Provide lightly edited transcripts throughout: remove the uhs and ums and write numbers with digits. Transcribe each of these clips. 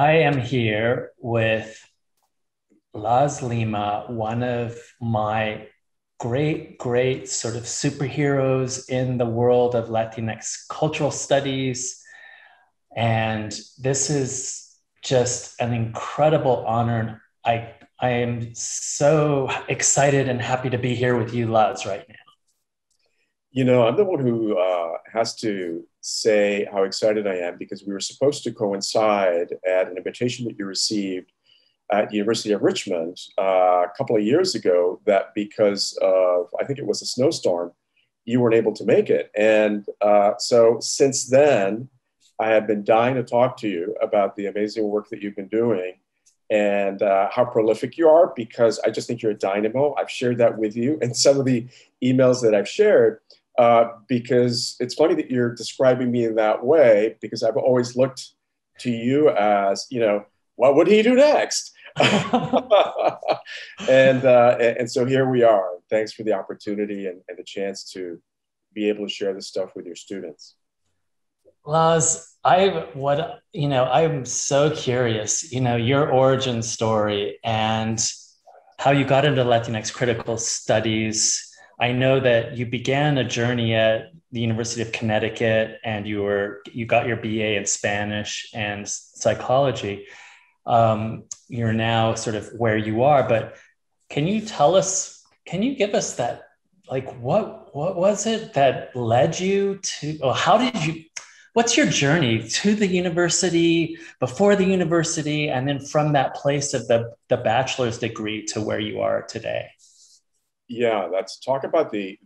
I am here with Lázaro Lima, one of my great sort of superheroes in the world of Latinx cultural studies. And this is just an incredible honor. And I am so excited and happy to be here with you, Laz, right now. I'm the one who has to say how excited I am because we were supposed to coincide at an invitation that you received at the University of Richmond a couple of years ago that because of, I think it was a snowstorm, you weren't able to make it. And so since then, I have been dying to talk to you about the amazing work that you've been doing and how prolific you are, because I just think you're a dynamo. I've shared that with you and some of the emails that I've shared, because it's funny that you're describing me in that way, because I've always looked to you as, what would he do next? and so here we are. Thanks for the opportunity and the chance to be able to share this stuff with your students. Laz, I'm so curious, your origin story and how you got into Latinx critical studies. I know that you began a journey at the University of Connecticut and you got your BA in Spanish and psychology. You're now sort of where you are, but can you give us that, like, what was it that led you to, or what's your journey to the university, before the university, and then from that place of the bachelor's degree to where you are today? Yeah, let's talk about the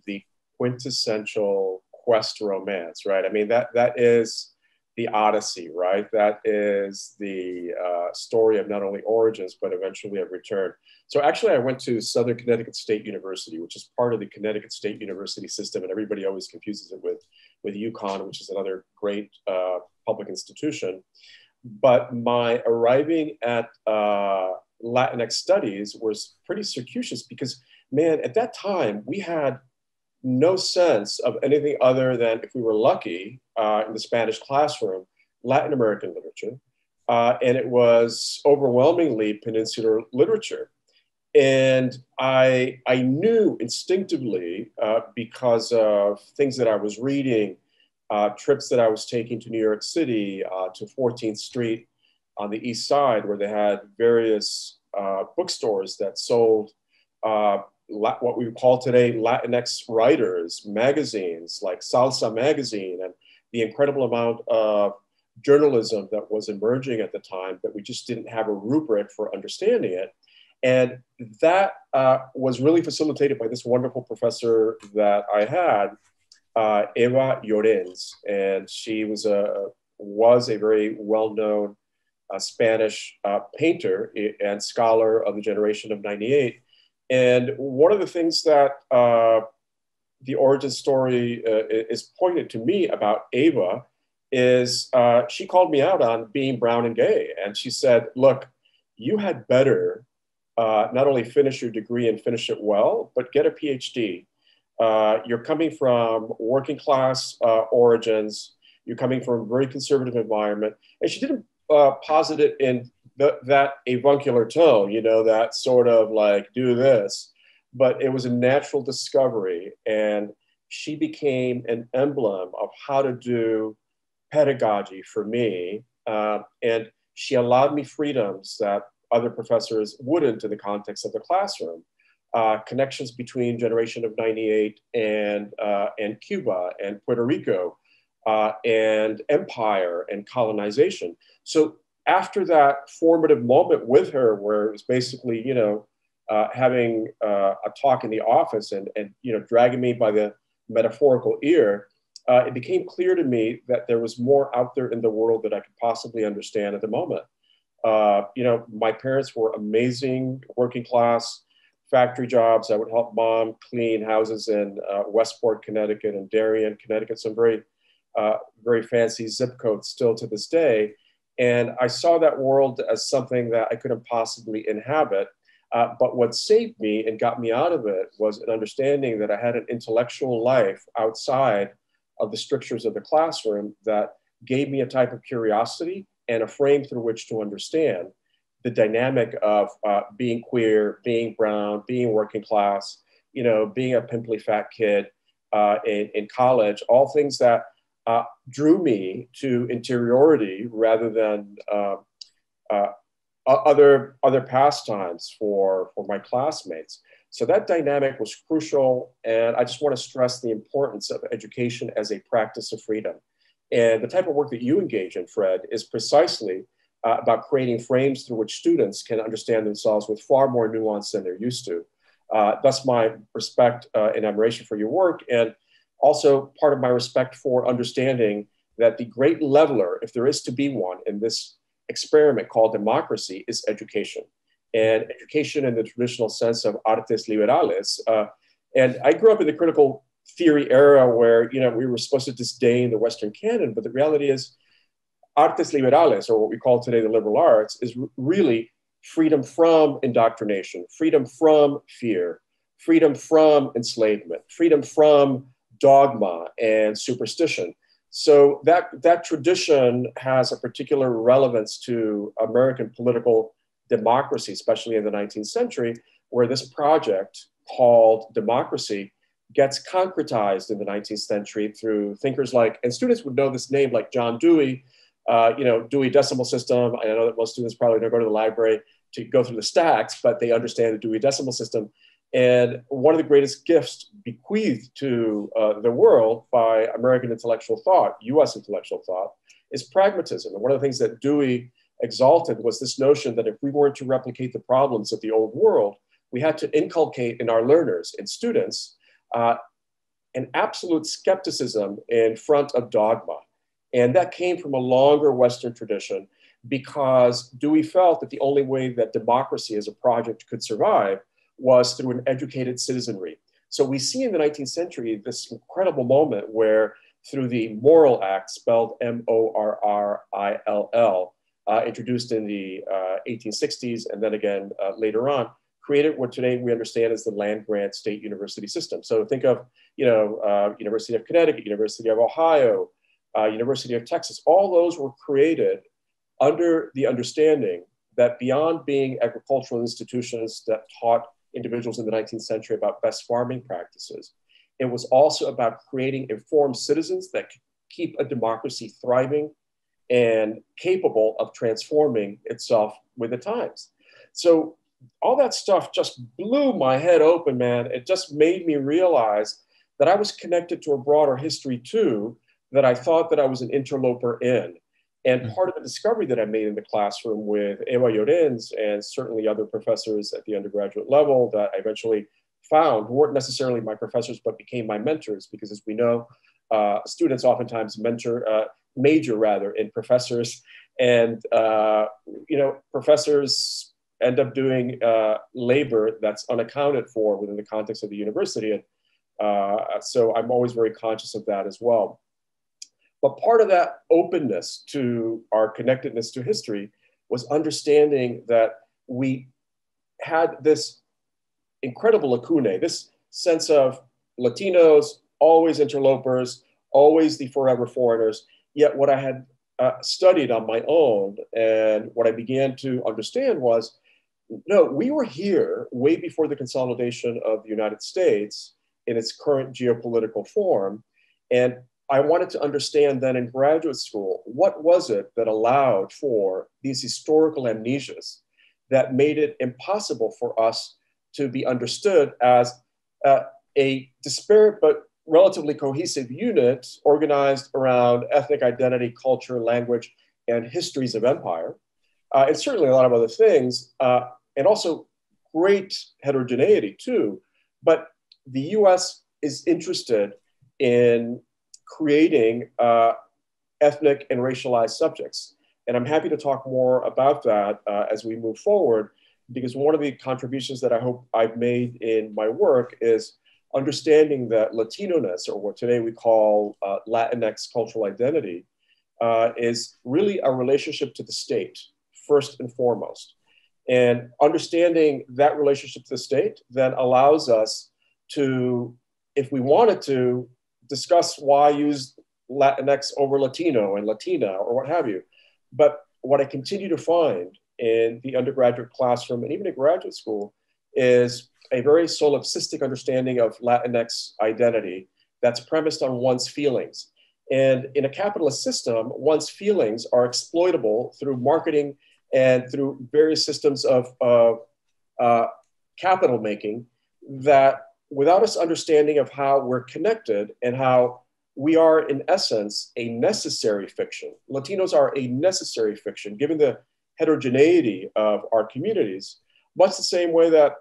quintessential quest romance, right? I mean, that is the Odyssey, right? That is the story of not only origins, but eventually of return. So actually, I went to Southern Connecticut State University, which is part of the Connecticut State University system, and everybody always confuses it with UConn, which is another great public institution. But my arriving at Latinx Studies was pretty circuitous because, man, at that time, we had no sense of anything other than, if we were lucky, in the Spanish classroom, Latin American literature. And it was overwhelmingly peninsular literature. And I knew instinctively, because of things that I was reading, trips that I was taking to New York City, to 14th Street on the East Side, where they had various bookstores that sold what we call today Latinx writers, magazines like Salsa magazine, and the incredible amount of journalism that was emerging at the time that we just didn't have a rubric for understanding it. And that was really facilitated by this wonderful professor that I had, Eva Llorens, and she was a very well-known Spanish painter and scholar of the generation of '98. And one of the things that the origin story is pointed to me about Eva is she called me out on being brown and gay. And she said, look, you had better not only finish your degree and finish it well, but get a PhD. You're coming from working class origins. You're coming from a very conservative environment. And she didn't posit it in that avuncular tone, that sort of like, do this. But it was a natural discovery. And she became an emblem of how to do pedagogy for me. And she allowed me freedoms that other professors wouldn't in the context of the classroom. Connections between generation of '98 and Cuba and Puerto Rico, and empire and colonization. So after that formative moment with her, where it was basically, having a talk in the office and dragging me by the metaphorical ear, it became clear to me that there was more out there in the world that I could possibly understand at the moment. My parents were amazing working class, factory jobs. I would help mom clean houses in Westport, Connecticut, and Darien, Connecticut, some very fancy zip codes still to this day. And I saw that world as something that I couldn't possibly inhabit. But what saved me and got me out of it was an understanding that I had an intellectual life outside of the strictures of the classroom that gave me a type of curiosity and a frame through which to understand the dynamic of being queer, being brown, being working class, being a pimply fat kid in college, all things that drew me to interiority rather than other pastimes for my classmates. So that dynamic was crucial. And I just want to stress the importance of education as a practice of freedom. And the type of work that you engage in, Fred, is precisely about creating frames through which students can understand themselves with far more nuance than they're used to. Thus my respect and admiration for your work, and also part of my respect for understanding that the great leveler, if there is to be one in this experiment called democracy, is education. And education in the traditional sense of artes liberales. And I grew up in the critical theory era where we were supposed to disdain the Western canon, but the reality is artes liberales, or what we call today the liberal arts, is really freedom from indoctrination, freedom from fear, freedom from enslavement, freedom from dogma and superstition. So that tradition has a particular relevance to American political democracy, especially in the 19th century, where this project called democracy gets concretized in the 19th century through thinkers like, and students would know this name, like John Dewey, Dewey Decimal System. I know that most students probably don't go to the library to go through the stacks, but they understand the Dewey Decimal System. And one of the greatest gifts bequeathed to the world by American intellectual thought, US intellectual thought, is pragmatism. And one of the things that Dewey exalted was this notion that if we weren't to replicate the problems of the old world, we had to inculcate in our learners and students an absolute skepticism in front of dogma. And that came from a longer Western tradition because Dewey felt that the only way that democracy as a project could survive was through an educated citizenry. So we see in the 19th century this incredible moment where through the Moral Act, spelled M-O-R-R-I-L-L, introduced in the 1860s and then again later on, created what today we understand as the land-grant state university system. So think of, University of Connecticut, University of Ohio, University of Texas. All those were created under the understanding that beyond being agricultural institutions that taught individuals in the 19th century about best farming practices, it was also about creating informed citizens that could keep a democracy thriving and capable of transforming itself with the times. So all that stuff just blew my head open, man. It just made me realize that I was connected to a broader history too, that I thought that I was an interloper in. And part of the discovery that I made in the classroom with Eva Llorens and certainly other professors at the undergraduate level that I eventually found who weren't necessarily my professors, but became my mentors, because as we know, students oftentimes major in professors, and professors end up doing labor that's unaccounted for within the context of the university. And so I'm always very conscious of that as well. But part of that openness to our connectedness to history was understanding that we had this incredible lacunae, this sense of Latinos, always interlopers, always the forever foreigners. Yet what I had studied on my own and what I began to understand was, no, we were here way before the consolidation of the United States in its current geopolitical form. And I wanted to understand then in graduate school, what was it that allowed for these historical amnesias that made it impossible for us to be understood as a disparate but relatively cohesive unit organized around ethnic identity, culture, language, and histories of empire, and certainly a lot of other things, and also great heterogeneity too. But the US is interested in creating ethnic and racialized subjects. And I'm happy to talk more about that as we move forward, because one of the contributions that I hope I've made in my work is understanding that Latino-ness, or what today we call Latinx cultural identity, is really a relationship to the state, first and foremost. And understanding that relationship to the state then allows us to, if we wanted to, discuss why use Latinx over Latino and Latina or what have you. But what I continue to find in the undergraduate classroom and even in graduate school is a very solipsistic understanding of Latinx identity that's premised on one's feelings. And in a capitalist system, one's feelings are exploitable through marketing and through various systems of capital making, that without us understanding of how we're connected and how we are, in essence, a necessary fiction. Latinos are a necessary fiction, given the heterogeneity of our communities, much the same way that,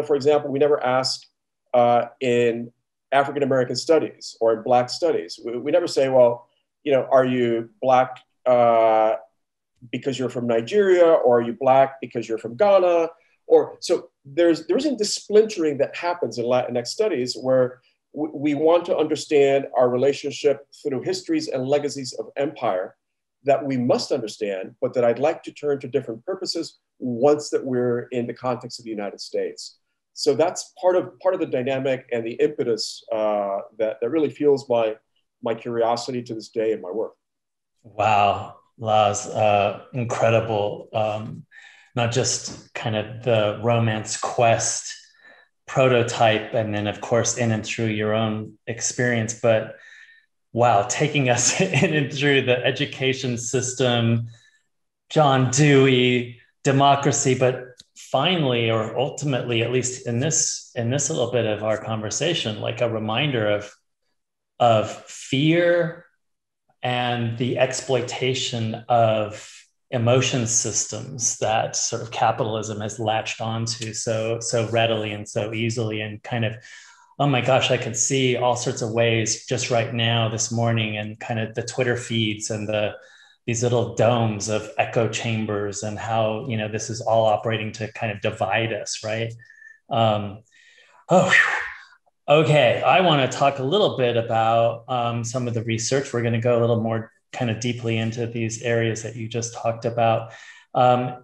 for example, we never ask in African American studies or in Black studies. We never say, well, are you Black because you're from Nigeria, or are you Black because you're from Ghana? So there isn't this splintering that happens in Latinx studies, where we want to understand our relationship through histories and legacies of empire that we must understand, but that I'd like to turn to different purposes once that we're in the context of the United States. So that's part of the dynamic and the impetus that really fuels my curiosity to this day in my work. Wow, Lazs, incredible. Not just kind of the romance quest prototype, and then of course in and through your own experience, but wow, taking us in and through the education system, John Dewey, democracy, but finally, or ultimately, at least in this little bit of our conversation, like a reminder of fear and the exploitation of emotion systems that sort of capitalism has latched onto so readily and so easily, and kind of, oh my gosh, I could see all sorts of ways just right now this morning, and kind of the Twitter feeds and these little domes of echo chambers, and how this is all operating to kind of divide us, right? Okay, I want to talk a little bit about some of the research. We're going to go a little more kind of deeply into these areas that you just talked about.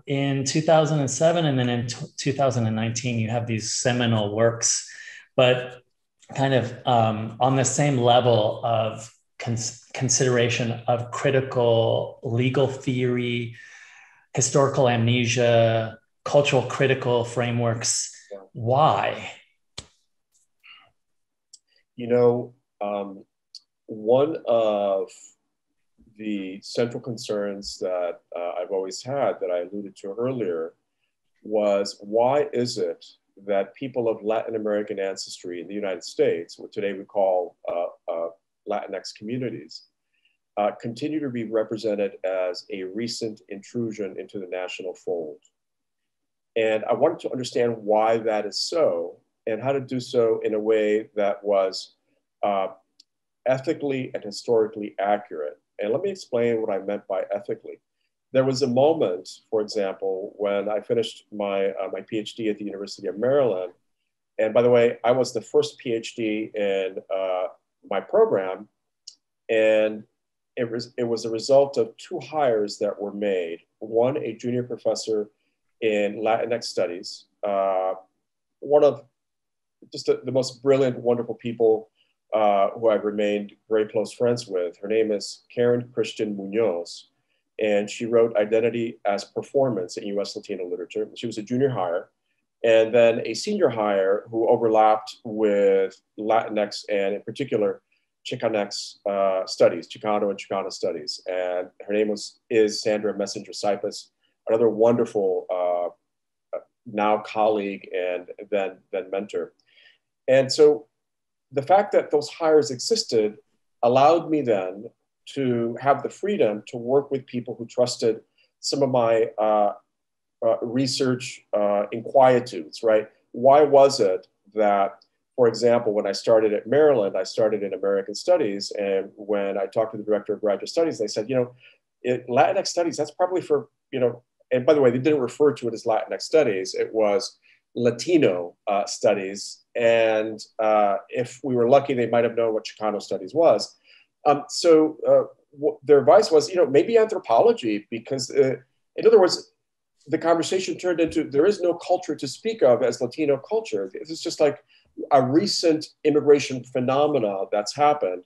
In 2007 and then in 2019, you have these seminal works, but kind of on the same level of consideration of critical legal theory, historical amnesia, cultural critical frameworks. Why? One of the central concerns that I've always had, that I alluded to earlier, was why is it that people of Latin American ancestry in the United States, what today we call Latinx communities, continue to be represented as a recent intrusion into the national fold? And I wanted to understand why that is so, and how to do so in a way that was ethically and historically accurate. And let me explain what I meant by ethically. There was a moment, for example, when I finished my PhD at the University of Maryland. And by the way, I was the first PhD in my program. And it was a result of two hires that were made. One, a junior professor in Latinx Studies, one of just the most brilliant, wonderful people who I've remained very close friends with. Her name is Karen Christian Munoz, and she wrote Identity as Performance in US Latino Literature. She was a junior hire. And then a senior hire who overlapped with Latinx and in particular Chicanx studies, Chicano and Chicana studies. And her name is Sandra Messenger Cypus, another wonderful now colleague and then mentor. And so the fact that those hires existed allowed me then to have the freedom to work with people who trusted some of my research inquietudes, right? Why was it that, for example, when I started at Maryland, I started in American Studies, and when I talked to the director of graduate studies, they said, Latinx studies, that's probably for, and by the way, they didn't refer to it as Latinx studies, it was Latino studies. And if we were lucky, they might have known what Chicano studies was. So their advice was, maybe anthropology, because in other words, the conversation turned into, there is no culture to speak of as Latino culture. It's just like a recent immigration phenomena that's happened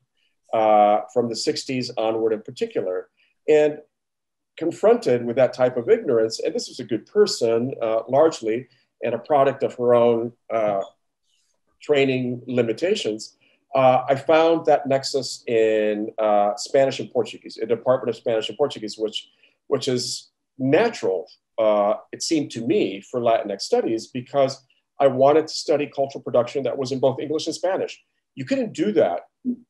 from the 60s onward in particular. And confronted with that type of ignorance, and this was a good person, largely, and a product of her own training limitations, I found that nexus in Spanish and Portuguese, a Department of Spanish and Portuguese, which is natural, it seemed to me, for Latinx studies, because I wanted to study cultural production that was in both English and Spanish. You couldn't do that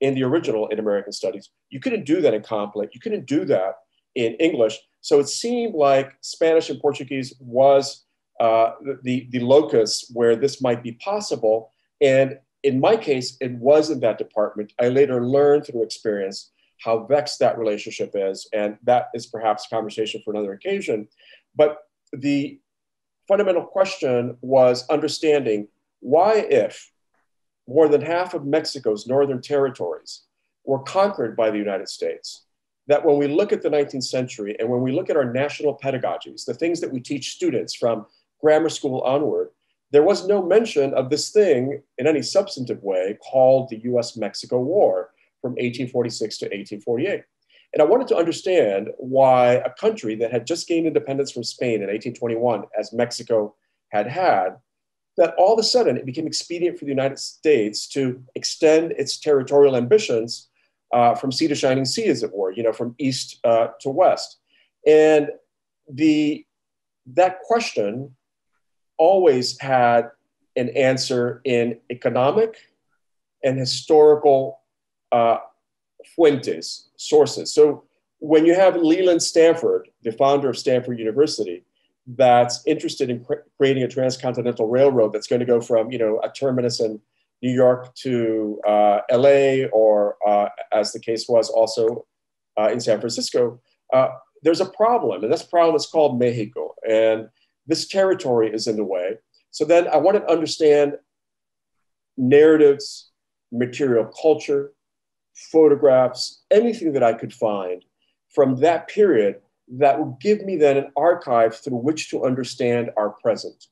in the original in American studies. You couldn't do that in Complet. You couldn't do that in English. So it seemed like Spanish and Portuguese was the locus where this might be possible. And in my case, it was in that department. I later learned through experience how vexed that relationship is. And that is perhaps a conversation for another occasion. But the fundamental question was understanding why, if more than half of Mexico's northern territories were conquered by the United States, that when we look at the 19th century and when we look at our national pedagogies, the things that we teach students from grammar school onward, there was no mention of this thing in any substantive way called the US-Mexico War from 1846 to 1848. And I wanted to understand why a country that had just gained independence from Spain in 1821, as Mexico had, that all of a sudden it became expedient for the United States to extend its territorial ambitions from sea to shining sea, as it were, from east to west. And that question always had an answer in economic and historical fuentes, sources. So when you have Leland Stanford, the founder of Stanford University, that's interested in creating a transcontinental railroad that's going to go from, a terminus in New York to LA, or as the case was also in San Francisco, there's a problem, and this problem is called Mexico, and this territory is in the way. So then I wanted to understand narratives, material culture, photographs, anything that I could find from that period that would give me then an archive through which to understand our present.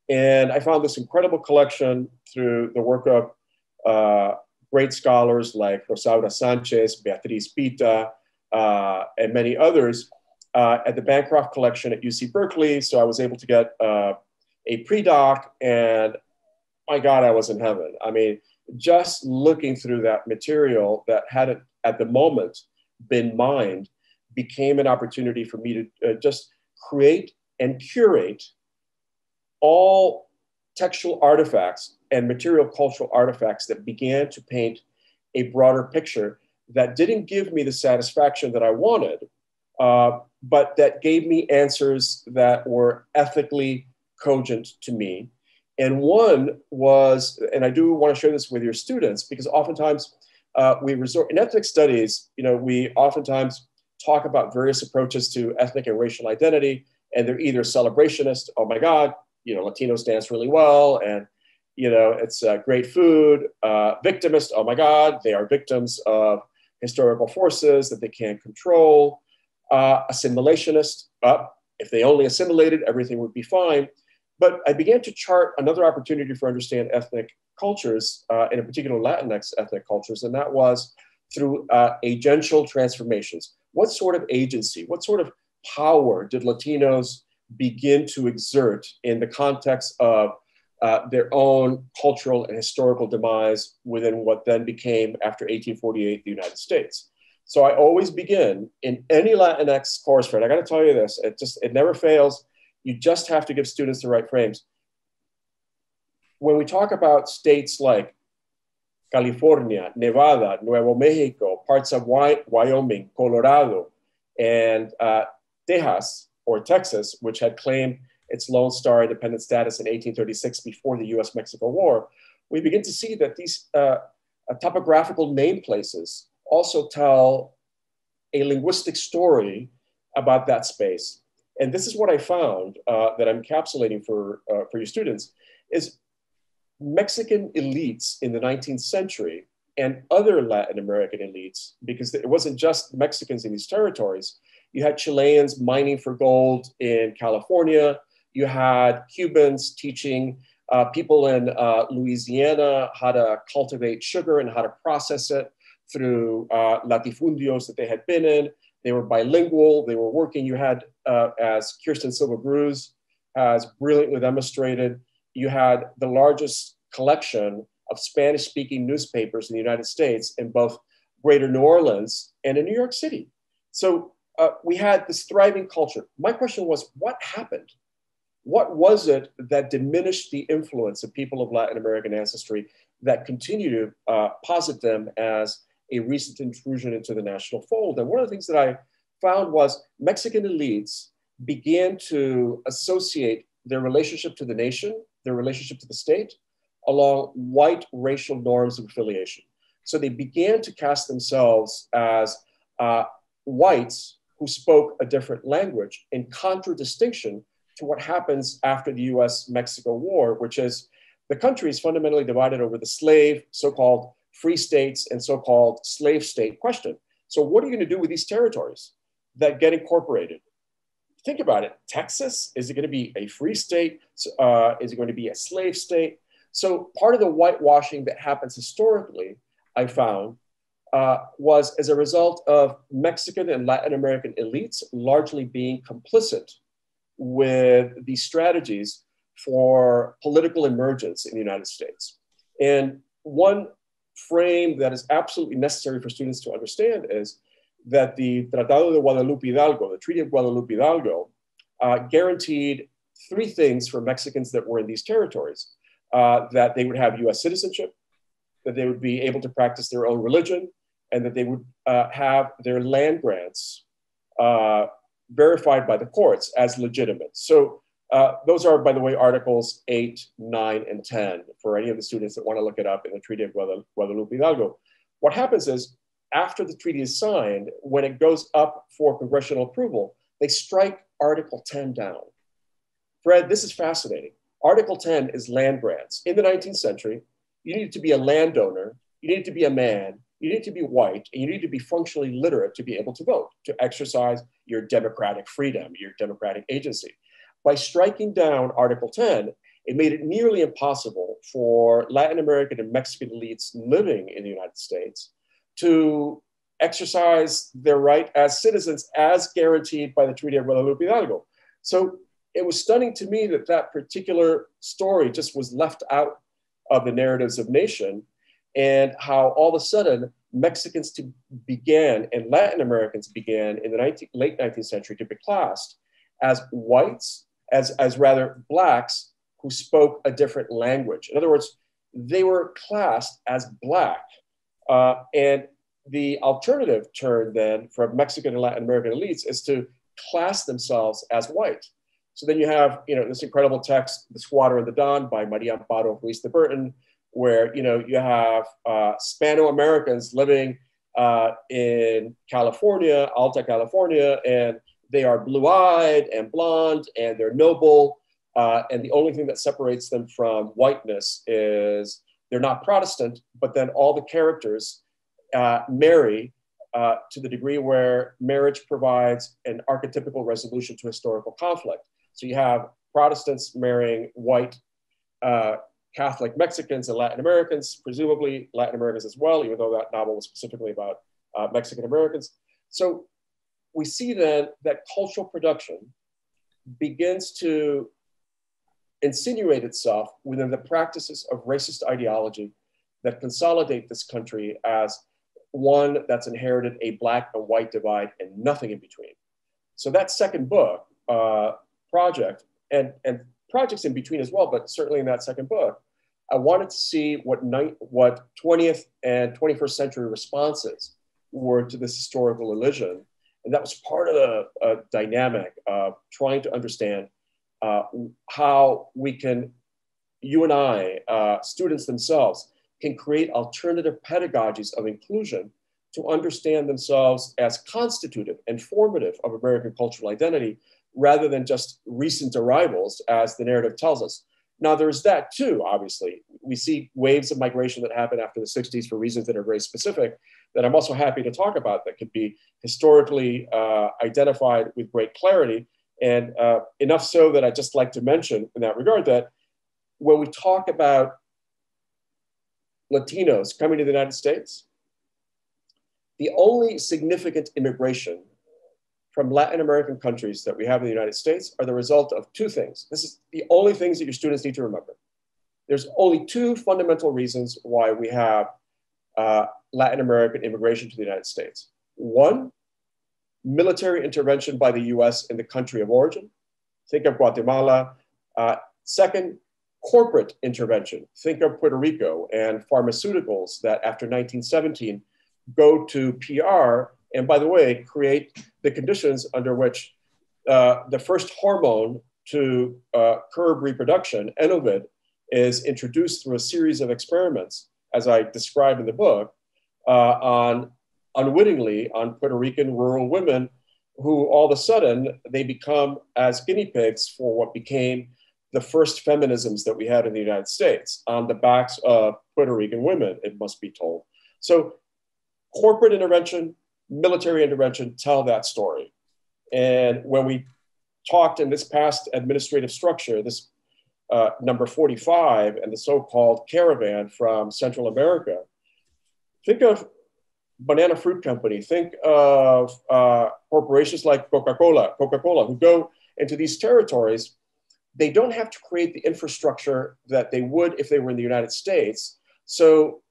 And I found this incredible collection through the work of great scholars like Rosaura Sanchez, Beatriz Pita, and many others at the Bancroft Collection at UC Berkeley. So I was able to get a pre-doc, and my God, I was in heaven. I mean, just looking through that material that had at the moment been mined became an opportunity for me to just create and curate all textual artifacts and material cultural artifacts that began to paint a broader picture that didn't give me the satisfaction that I wanted, but that gave me answers that were ethically cogent to me. And one was, and I do want to share this with your students, because oftentimes we resort, in ethnic studies, we oftentimes talk about various approaches to ethnic and racial identity, and they're either celebrationist, oh my God, Latinos dance really well, and it's great food, victimist, oh my God, they are victims of historical forces that they can't control, assimilationist, if they only assimilated, everything would be fine. But I began to chart another opportunity for understand ethnic cultures, and in particular Latinx ethnic cultures, and that was through agential transformations. What sort of agency, what sort of power did Latinos begin to exert in the context of their own cultural and historical demise within what then became, after 1848, the United States? So I always begin in any Latinx course, Fred, I got to tell you this, it never fails. You just have to give students the right frames. When we talk about states like California, Nevada, Nuevo Mexico, parts of Wyoming, Colorado, and Texas, or Texas, which had claimed its Lone Star independent status in 1836 before the US-Mexico War, we begin to see that these topographical name places also tell a linguistic story about that space. And this is what I found that I'm encapsulating for your students, is Mexican elites in the 19th century and other Latin American elites, because it wasn't just Mexicans in these territories. You had Chileans mining for gold in California. You had Cubans teaching people in Louisiana how to cultivate sugar and how to process it through latifundios that they had been in. They were bilingual. They were working. You had, as Kirsten Silva Bruce has brilliantly demonstrated, you had the largest collection of Spanish-speaking newspapers in the United States in both Greater New Orleans and in New York City. So we had this thriving culture. My question was, what happened? What was it that diminished the influence of people of Latin American ancestry that continue to posit them as a recent intrusion into the national fold? And one of the things that I found was Mexican elites began to associate their relationship to the nation, their relationship to the state, along white racial norms of affiliation. So they began to cast themselves as whites who spoke a different language, in contradistinction to what happens after the US-Mexico War, which is the country is fundamentally divided over the slave, so-called free states, and so-called slave state question. So what are you going to do with these territories that get incorporated? Think about it. Texas, is it going to be a free state? Is it going to be a slave state? So part of the whitewashing that happens historically, I found, was as a result of Mexican and Latin American elites largely being complicit with these strategies for political emergence in the United States. And one frame that is absolutely necessary for students to understand is that the Tratado de Guadalupe Hidalgo, the Treaty of Guadalupe Hidalgo, guaranteed three things for Mexicans that were in these territories: that they would have US citizenship, that they would be able to practice their own religion, and that they would have their land grants verified by the courts as legitimate. So those are, by the way, Articles 8, 9, and 10 for any of the students that want to look it up in the Treaty of Guadalupe Hidalgo. What happens is, after the treaty is signed, when it goes up for congressional approval, they strike Article 10 down. Fred, this is fascinating. Article 10 is land grants. In the 19th century, you needed to be a landowner, you needed to be a man, you need to be white, and you need to be functionally literate to be able to vote, to exercise your democratic freedom, your democratic agency. By striking down Article 10, it made it nearly impossible for Latin American and Mexican elites living in the United States to exercise their right as citizens as guaranteed by the Treaty of Guadalupe Hidalgo. So it was stunning to me that that particular story just was left out of the narratives of nation, and how all of a sudden Mexicans began and Latin Americans began in the late 19th century to be classed as whites, as rather Blacks who spoke a different language. In other words, they were classed as Black. And the alternative turn then for Mexican and Latin American elites is to class themselves as white. So then you have, this incredible text, The Squatter and the Don by Maria Amparo Ruiz de Burton, where, you have Spano-Americans living in California, Alta California, and they are blue-eyed and blonde and they're noble. And the only thing that separates them from whiteness is they're not Protestant, but then all the characters marry to the degree where marriage provides an archetypical resolution to historical conflict. So you have Protestants marrying white Catholic Mexicans and Latin Americans, presumably Latin Americans as well, even though that novel was specifically about Mexican Americans. So we see then that cultural production begins to insinuate itself within the practices of racist ideology that consolidate this country as one that's inherited a Black and white divide and nothing in between. So that second book, project, and projects in between as well, but certainly in that second book, I wanted to see what 20th and 21st century responses were to this historical elision. And that was part of the dynamic of trying to understand how we can, you and I, students themselves, can create alternative pedagogies of inclusion to understand themselves as constitutive and formative of American cultural identity, rather than just recent arrivals, as the narrative tells us. Now, there's that too, obviously. We see waves of migration that happen after the 60s for reasons that are very specific, that I'm also happy to talk about, that could be historically identified with great clarity. And enough so that I'd just like to mention in that regard that when we talk about Latinos coming to the United States, the only significant immigration from Latin American countries that we have in the United States are the result of two things. This is the only things that your students need to remember. There's only two fundamental reasons why we have Latin American immigration to the United States. One, military intervention by the US in the country of origin. Think of Guatemala. Second, corporate intervention. Think of Puerto Rico and pharmaceuticals that after 1917 go to PR and, by the way, create the conditions under which the first hormone to curb reproduction, Enovid, is introduced through a series of experiments, as I describe in the book, unwittingly on Puerto Rican rural women who all of a sudden they become as guinea pigs for what became the first feminisms that we had in the United States on the backs of Puerto Rican women, it must be told. So corporate intervention, military intervention tell that story. And when we talked in this past administrative structure, this number 45 and the so-called caravan from Central America, think of Banana Fruit Company, think of corporations like Coca-Cola, who go into these territories. They don't have to create the infrastructure that they would if they were in the United States. So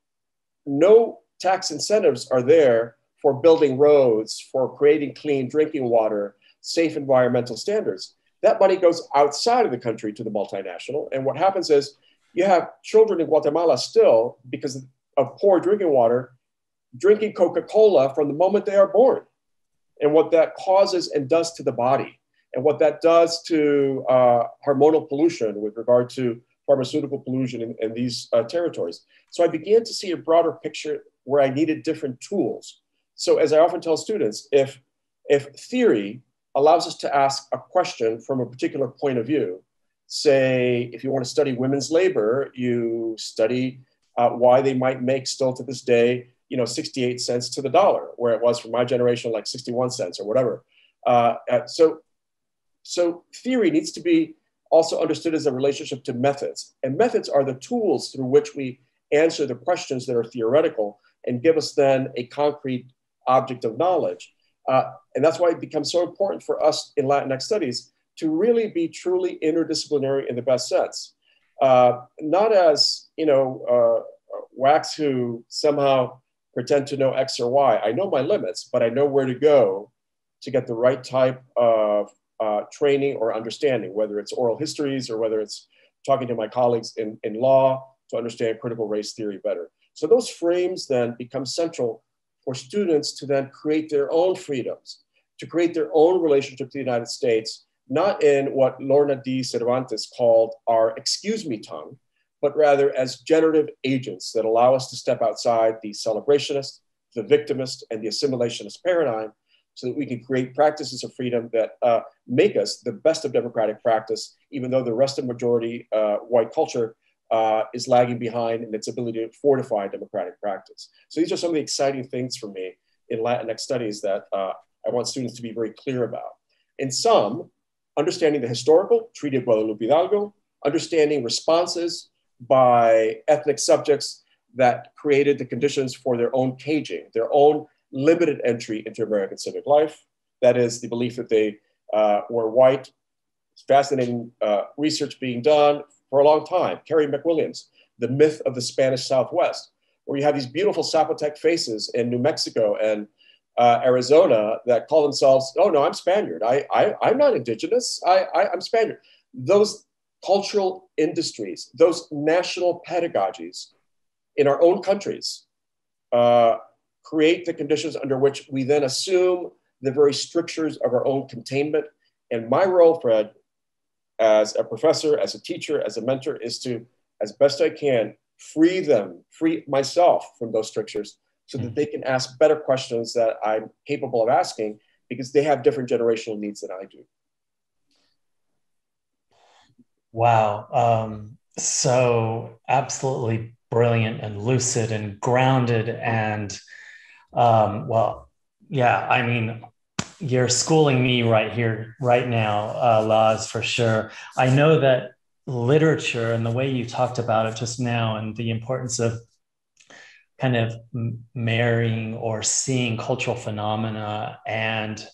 no tax incentives are there for building roads, for creating clean drinking water, safe environmental standards. That money goes outside of the country to the multinational. And what happens is you have children in Guatemala still, because of poor drinking water, drinking Coca-Cola from the moment they are born, and what that causes and does to the body, and what that does to hormonal pollution with regard to pharmaceutical pollution in these territories. So I began to see a broader picture where I needed different tools. So as I often tell students, if theory allows us to ask a question from a particular point of view, say, if you want to study women's labor, you study why they might make still to this day, 68 cents to the dollar, where it was for my generation, like 61 cents or whatever. So theory needs to be also understood as a relationship to methods. And methods are the tools through which we answer the questions that are theoretical and give us then a concrete object of knowledge. And that's why it becomes so important for us in Latinx studies to really be truly interdisciplinary in the best sense. Not as, whacks who somehow pretend to know X or Y. I know my limits, but I know where to go to get the right type of training or understanding, whether it's oral histories or whether it's talking to my colleagues in law to understand critical race theory better. So those frames then become central for students to then create their own freedoms, to create their own relationship to the United States, not in what Lorna D. Cervantes called our excuse me tongue, but rather as generative agents that allow us to step outside the celebrationist, the victimist, and the assimilationist paradigm so that we can create practices of freedom that make us the best of democratic practice, even though the rest of majority white culture is lagging behind in its ability to fortify democratic practice. So these are some of the exciting things for me in Latinx studies that I want students to be very clear about. In some, understanding the historical, Treaty of Guadalupe Hidalgo, understanding responses by ethnic subjects that created the conditions for their own caging, their own limited entry into American civic life. That is the belief that they were white. Fascinating research being done for a long time. Carrie McWilliams, The Myth of the Spanish Southwest, where you have these beautiful Zapotec faces in New Mexico and Arizona that call themselves, oh no, I'm Spaniard. I'm not indigenous, I'm Spaniard. Those cultural industries, those national pedagogies in our own countries create the conditions under which we then assume the very strictures of our own containment. And my role, Fred, as a professor, as a teacher, as a mentor, is to, as best I can, free myself from those strictures so that they can ask better questions that I'm capable of asking because they have different generational needs than I do. Wow. So absolutely brilliant and lucid and grounded. And well, yeah, I mean, you're schooling me right here, right now, Lazs, for sure. I know that literature and the way you talked about it just now and the importance of kind of marrying or seeing cultural phenomena and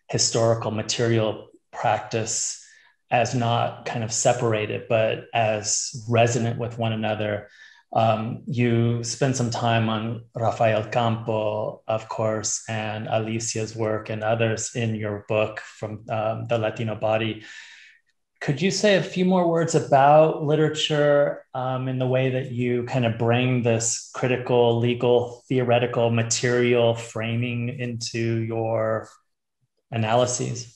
historical material practice as not kind of separated, but as resonant with one another. You spend some time on Rafael Campo, of course, and Alicia's work and others in your book from the Latino Body. Could you say a few more words about literature in the way that you kind of bring this critical, legal, theoretical, material framing into your analyses?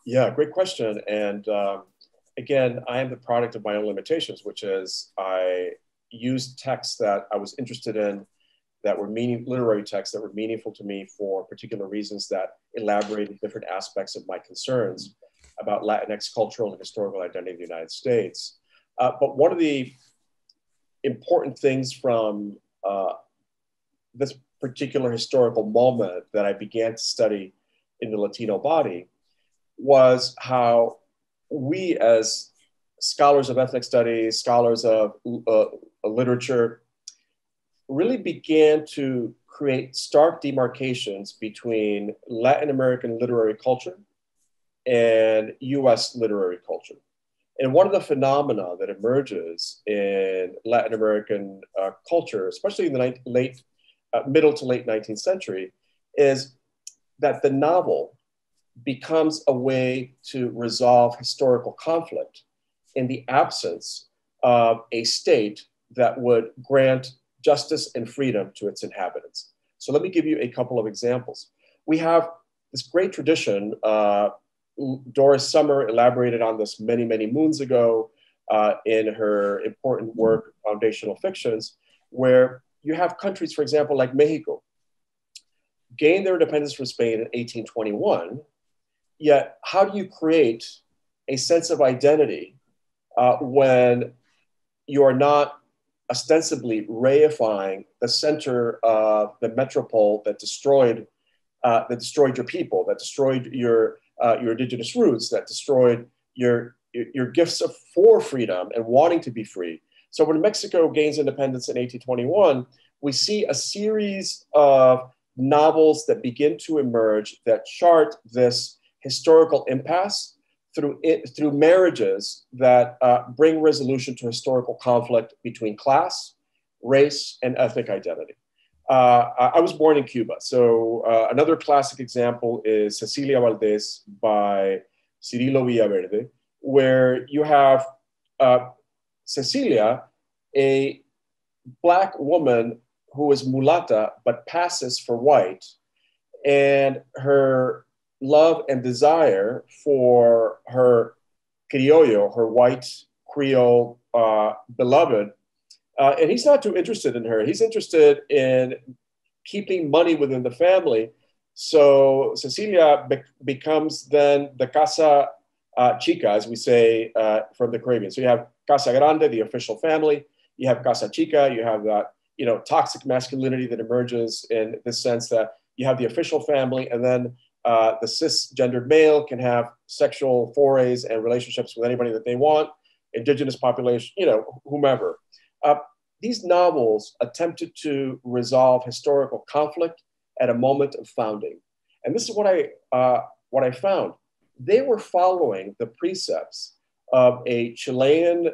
Yeah, great question. And again, I am the product of my own limitations, which is I used texts that I was interested in that were literary texts that were meaningful to me for particular reasons that elaborated different aspects of my concerns about Latinx cultural and historical identity in the United States. But one of the important things from this particular historical moment that I began to study in the Latino Body was how we as scholars of ethnic studies, scholars of literature, really began to create stark demarcations between Latin American literary culture and US literary culture. And one of the phenomena that emerges in Latin American culture, especially in the middle to late 19th century, is that the novel becomes a way to resolve historical conflict in the absence of a state that would grant justice and freedom to its inhabitants. So let me give you a couple of examples. We have this great tradition, Doris Sommer elaborated on this many, many moons ago in her important work, Foundational Fictions, where you have countries, for example, like Mexico, gained their independence from Spain in 1821, yet how do you create a sense of identity when you are not ostensibly reifying the center of the metropole that destroyed your people, that destroyed your indigenous roots, that destroyed your gifts for freedom and wanting to be free. So when Mexico gains independence in 1821, we see a series of novels that begin to emerge that chart this historical impasse through marriages that bring resolution to historical conflict between class, race, and ethnic identity. I was born in Cuba. So another classic example is Cecilia Valdez by Cirilo Villaverde, where you have Cecilia, a Black woman who is mulata but passes for white, and her love and desire for her criollo, her white Creole beloved. And he's not too interested in her. He's interested in keeping money within the family. So Cecilia becomes then the Casa Chica, as we say from the Caribbean. So you have Casa Grande, the official family. You have Casa Chica. You have that, toxic masculinity that emerges in this sense that you have the official family, and then the cisgendered male can have sexual forays and relationships with anybody that they want, indigenous population, whomever. These novels attempted to resolve historical conflict at a moment of founding. And this is what I found. They were following the precepts of a Chilean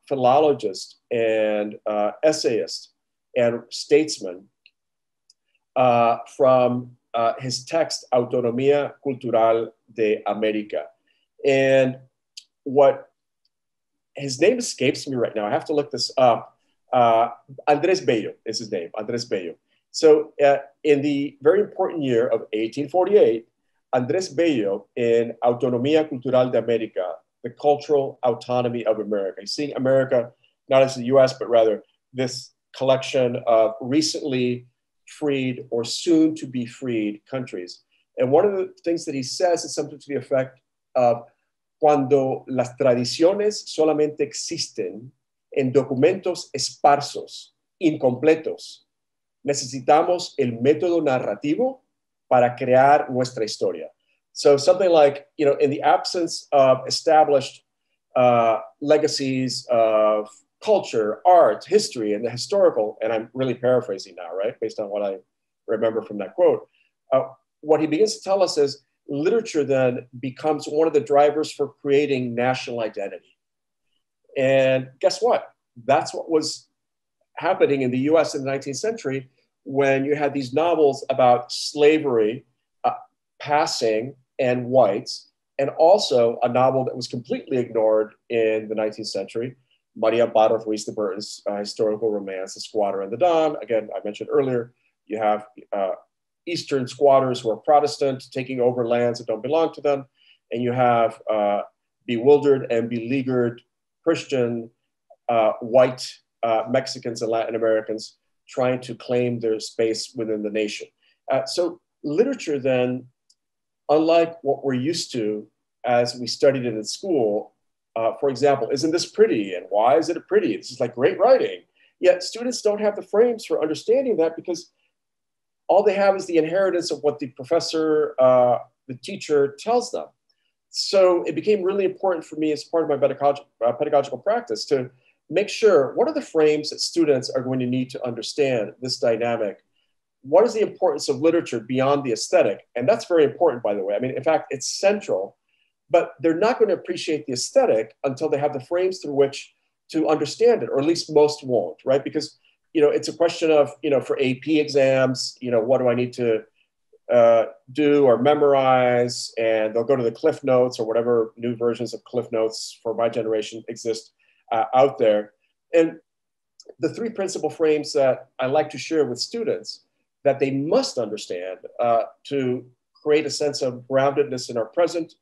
philologist and essayist and statesman from his text, Autonomía Cultural de América. And his name escapes me right now. I have to look this up. Andrés Baillo is his name, Andrés Baillo. So in the very important year of 1848, Andrés Baillo in Autonomía Cultural de América, the cultural autonomy of America. He's seeing America not as the US, but rather this collection of recently freed or soon to be freed countries. And one of the things that he says is something to the effect of cuando las tradiciones solamente existen en documentos esparsos, incompletos, necesitamos el método narrativo para crear nuestra historia. So something like, in the absence of established legacies of culture, art, history, and the historical, and I'm really paraphrasing now, right, based on what I remember from that quote, what he begins to tell us is literature then becomes one of the drivers for creating national identity. And guess what? That's what was happening in the US in the 19th century when you had these novels about slavery, passing, and whites, and also a novel that was completely ignored in the 19th century, Maria Barros Ruiz de Burton's historical romance, The Squatter and the Don. Again, I mentioned earlier, you have Eastern squatters who are Protestant taking over lands that don't belong to them, and you have bewildered and beleaguered Christian white Mexicans and Latin Americans trying to claim their space within the nation. So literature then, unlike what we're used to as we studied it in school, for example, isn't this pretty? And why is it pretty? This is like great writing. Yet students don't have the frames for understanding that because all they have is the inheritance of what the professor, the teacher tells them. So it became really important for me as part of my pedagogical practice to make sure, what are the frames that students are going to need to understand this dynamic? What is the importance of literature beyond the aesthetic? And that's very important, by the way. I mean, in fact, it's central, but they're not going to appreciate the aesthetic until they have the frames through which to understand it, or at least most won't, right? Because, it's a question of, for AP exams, what do I need to do or memorize? And they'll go to the Cliff Notes or whatever new versions of Cliff Notes for my generation exist out there. And the three principal frames that I like to share with students that they must understand to create a sense of groundedness in our present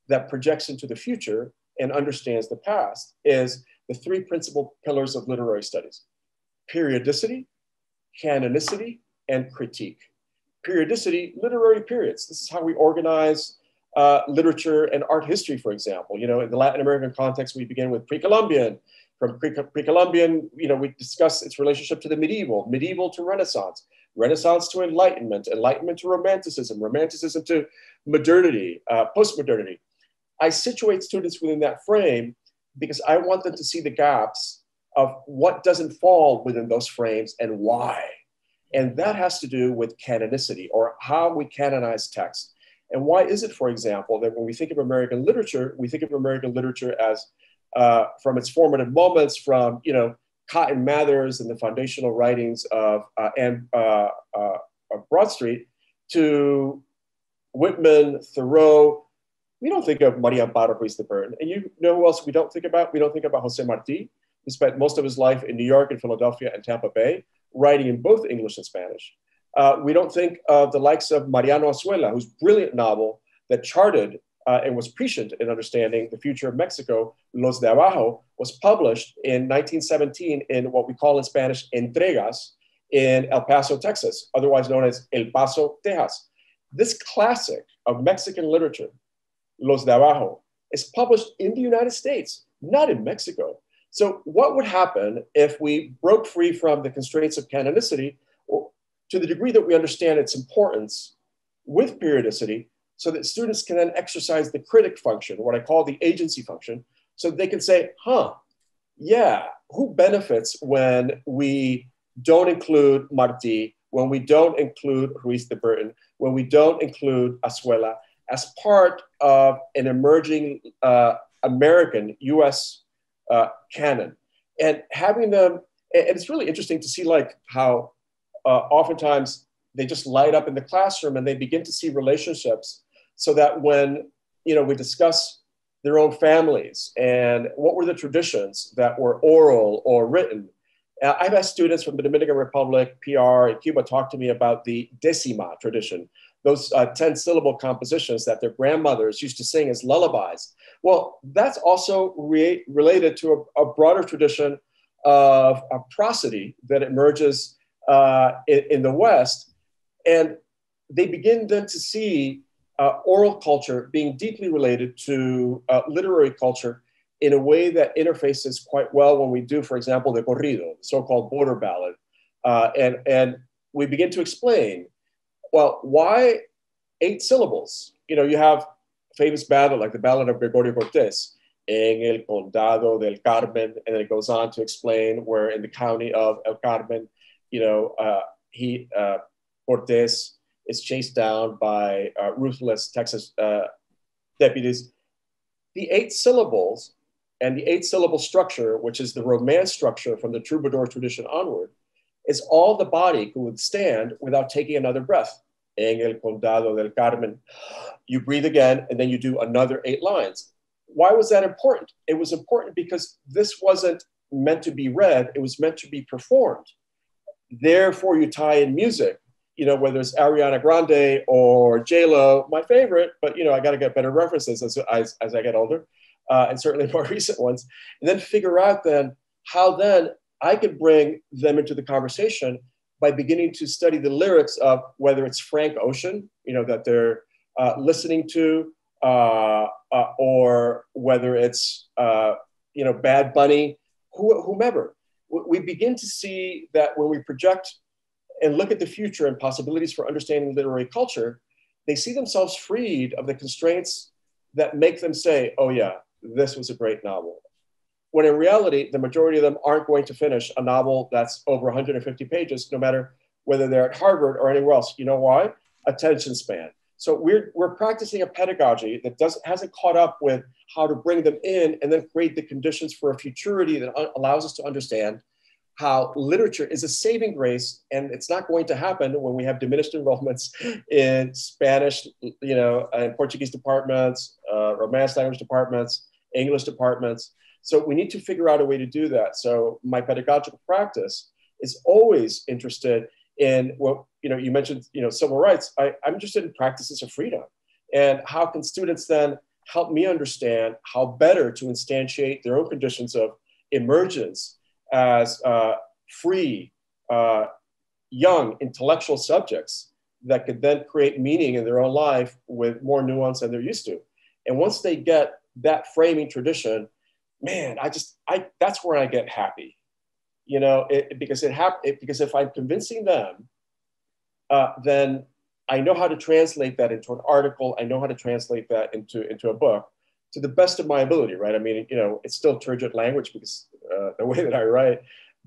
that projects into the future and understands the past is the three principal pillars of literary studies: periodicity, canonicity, and critique. Periodicity, literary periods. This is how we organize literature and art history, for example. In the Latin American context, we begin with pre-Columbian. From pre-Columbian, we discuss its relationship to the medieval to Renaissance, Renaissance to Enlightenment, Enlightenment to Romanticism, Romanticism to modernity, post-modernity. I situate students within that frame because I want them to see the gaps of what doesn't fall within those frames and why. And that has to do with canonicity, or how we canonize text. And why is it, for example, that when we think of American literature, we think of American literature as from its formative moments, from Cotton Mather's and the foundational writings of Broadstreet to Whitman, Thoreau. We don't think of Maria Barros Ruiz de Burton. And you know who else we don't think about? We don't think about Jose Marti, who spent most of his life in New York and Philadelphia and Tampa Bay, writing in both English and Spanish. We don't think of the likes of Mariano Azuela, whose brilliant novel that charted and was prescient in understanding the future of Mexico, Los de Abajo, was published in 1917 in what we call in Spanish Entregas in El Paso, Texas, otherwise known as El Paso, Texas. This classic of Mexican literature, Los de Abajo, is published in the United States, not in Mexico. So what would happen if we broke free from the constraints of canonicity to the degree that we understand its importance with periodicity, so that students can then exercise the critic function, what I call the agency function, so they can say, who benefits when we don't include Martí, when we don't include Ruiz de Burton, when we don't include Azuela as part of an emerging American US canon. And having them, and it's really interesting to see how oftentimes they just light up in the classroom and they begin to see relationships, so that when we discuss their own families and what were the traditions that were oral or written. I've had students from the Dominican Republic, PR, and Cuba talk to me about the decima tradition, those 10-syllable compositions that their grandmothers used to sing as lullabies. Well, that's also related to a broader tradition of prosody that emerges in the West. And they begin then to see oral culture being deeply related to literary culture in a way that interfaces quite well when we do, for example, the corrido, the so-called Border Ballad. And we begin to explain, well, why 8 syllables? You have a famous ballad like the Ballad of Gregorio Cortés, en el condado del Carmen, and then it goes on to explain where in the county of El Carmen, Cortés is chased down by ruthless Texas deputies. The 8 syllables and the 8-syllable structure, which is the Romance structure from the troubadour tradition onward, is all the body could withstand without taking another breath. En el condado del Carmen. You breathe again, and then you do another 8 lines. Why was that important? It was important because this wasn't meant to be read, it was meant to be performed. Therefore, you tie in music, whether it's Ariana Grande or J-Lo, my favorite, but I got to get better references as I get older, and certainly more recent ones, and then figure out then how then I could bring them into the conversation by beginning to study the lyrics of whether it's Frank Ocean, that they're listening to, or whether it's, Bad Bunny, whomever. We begin to see that when we project and look at the future and possibilities for understanding literary culture, they see themselves freed of the constraints that make them say, oh yeah, this was a great novel. When in reality, the majority of them aren't going to finish a novel that's over 150 pages, no matter whether they're at Harvard or anywhere else. You know why? Attention span. So we're practicing a pedagogy that hasn't caught up with how to bring them in and then create the conditions for a futurity that allows us to understand how literature is a saving grace, and it's not going to happen when we have diminished enrollments in Spanish, and Portuguese departments, Romance language departments, English departments. So we need to figure out a way to do that. So my pedagogical practice is always interested in what, you mentioned, civil rights. I'm interested in practices of freedom, and how can students then help me understand how better to instantiate their own conditions of emergence as free, young intellectual subjects that could then create meaning in their own life with more nuance than they're used to. And once they get that framing tradition, man, that's where I get happy, because if I'm convincing them, then I know how to translate that into an article. I know how to translate that into a book to the best of my ability, right? I mean, it's still turgid language because the way that I write,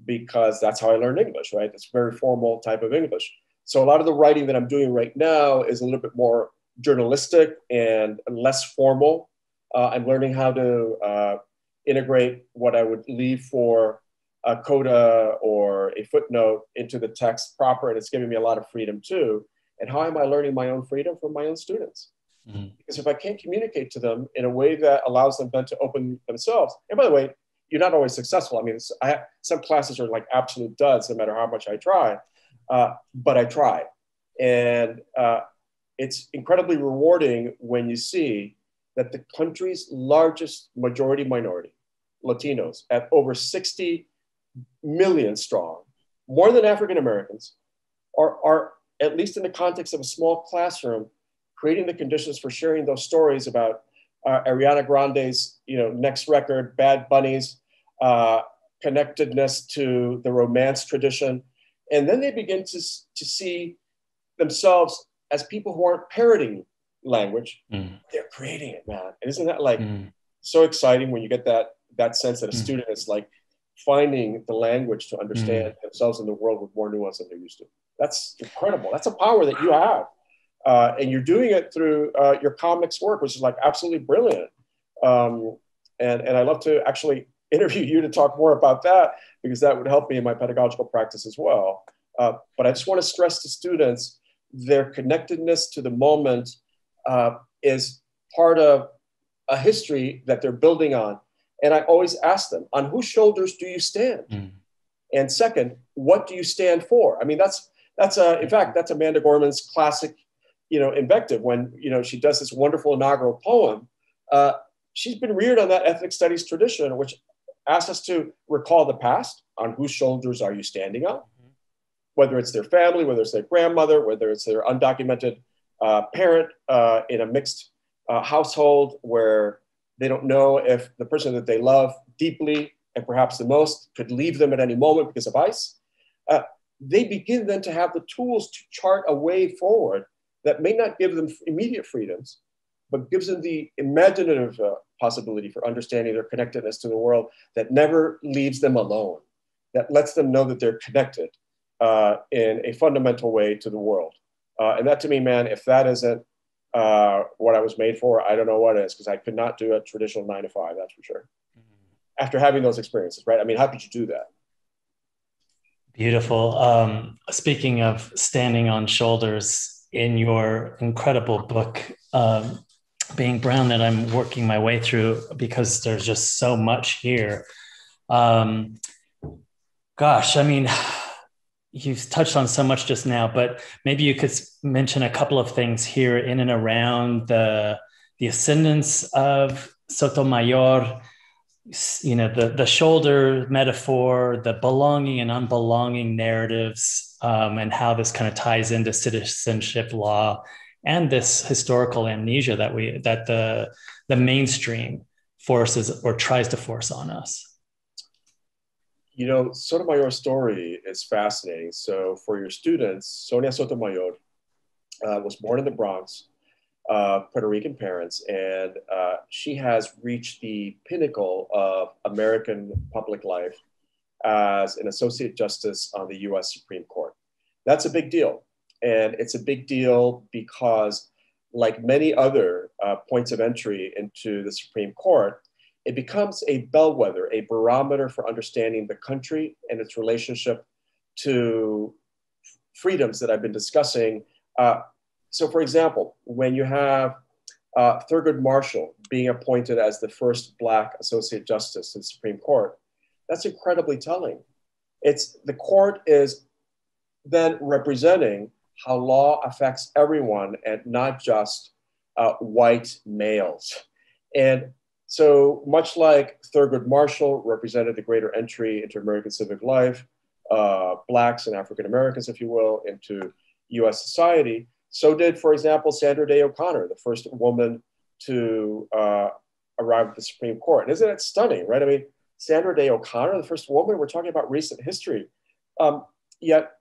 because that's how I learned English, right? It's very formal type of English. So a lot of the writing that I'm doing right now is a little bit more journalistic and less formal. I'm learning how to integrate what I would leave for a coda or a footnote into the text proper, and it's giving me a lot of freedom too. And how am I learning my own freedom from my own students? Mm-hmm. Because if I can't communicate to them in a way that allows them then to open themselves, and by the way, you're not always successful. I mean, some classes are like absolute duds no matter how much I try, but I try. And it's incredibly rewarding when you see that the country's largest majority minority, Latinos, at over 60 million strong, more than African Americans, are at least in the context of a small classroom, creating the conditions for sharing those stories about Ariana Grande's next record, Bad Bunny's connectedness to the Romance tradition. And then they begin to see themselves as people who aren't parroting language, they're creating it, man. And isn't that so exciting when you get that sense that a student is like finding the language to understand themselves in the world with more nuance than they're used to. That's incredible. That's a power that you have. And you're doing it through your comics work, which is like absolutely brilliant. And I'd love to actually interview you to talk more about that, because that would help me in my pedagogical practice as well. But I just want to stress to students, their connectedness to the moment is part of a history that they're building on. And I always ask them, on whose shoulders do you stand? And second, what do you stand for? I mean, in fact, that's Amanda Gorman's classic, invective when, she does this wonderful inaugural poem. She's been reared on that ethnic studies tradition, which asks us to recall the past. On whose shoulders are you standing on? Whether it's their family, whether it's their grandmother, whether it's their undocumented parent in a mixed household where they don't know if the person that they love deeply and perhaps the most could leave them at any moment because of ICE. They begin then to have the tools to chart a way forward that may not give them immediate freedoms, but gives them the imaginative possibility for understanding their connectedness to the world that never leaves them alone, that lets them know that they're connected in a fundamental way to the world. And that to me, man, if that isn't what I was made for, I don't know what is, because I could not do a traditional 9 to 5, that's for sure. After having those experiences, right? I mean, how could you do that? Beautiful. Speaking of standing on shoulders, in your incredible book, Being Brown, that I'm working my way through because there's just so much here. Gosh, I mean, you've touched on so much just now, but maybe you could mention a couple of things here in and around the ascendance of Sotomayor, you know, the shoulder metaphor, the belonging and unbelonging narratives, and how this kind of ties into citizenship law and this historical amnesia that the mainstream forces or tries to force on us. You know, Sotomayor's story is fascinating. So for your students, Sonia Sotomayor was born in the Bronx, Puerto Rican parents, and she has reached the pinnacle of American public life as an associate justice on the US Supreme Court. That's a big deal. And it's a big deal because, like many other points of entry into the Supreme Court, it becomes a bellwether, a barometer for understanding the country and its relationship to freedoms that I've been discussing. So for example, when you have Thurgood Marshall being appointed as the first Black associate justice to the Supreme Court, that's incredibly telling. The court is then representing how law affects everyone and not just white males. And so much like Thurgood Marshall represented the greater entry into American civic life, Blacks and African Americans, if you will, into US society, so did, for example, Sandra Day O'Connor, the first woman to arrive at the Supreme Court. And isn't it stunning, right? I mean, Sandra Day O'Connor, the first woman, we're talking about recent history. Yet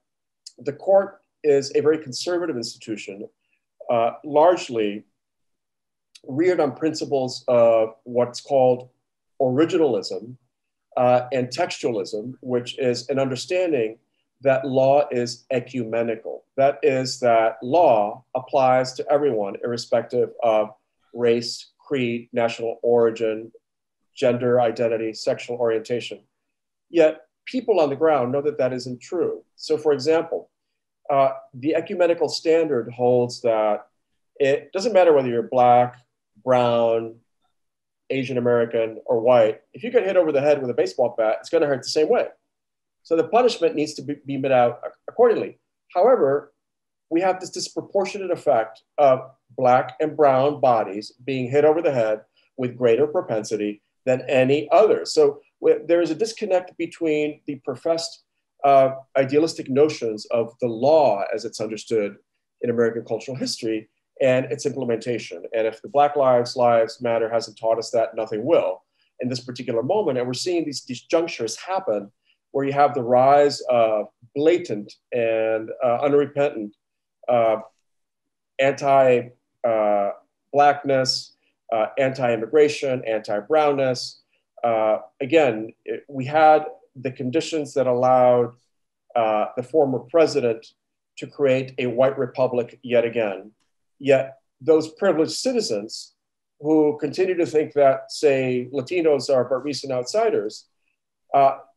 the court is a very conservative institution, largely reared on principles of what's called originalism and textualism, which is an understanding that law is ecumenical. That is, that law applies to everyone, irrespective of race, creed, national origin, gender identity, sexual orientation. Yet people on the ground know that that isn't true. So for example, the ecumenical standard holds that it doesn't matter whether you're Black, brown, Asian American, or white. If you get hit over the head with a baseball bat, it's going to hurt the same way. So the punishment needs to be met out accordingly. However, we have this disproportionate effect of Black and brown bodies being hit over the head with greater propensity than any other. So there is a disconnect between the professed idealistic notions of the law as it's understood in American cultural history and its implementation. And if the Black Lives Matter hasn't taught us that, nothing will in this particular moment. And we're seeing these junctures happen where you have the rise of blatant and unrepentant anti-Blackness, anti-immigration, anti-brownness. Again, we had the conditions that allowed the former president to create a white republic yet again. Yet those privileged citizens who continue to think that, say, Latinos are but recent outsiders,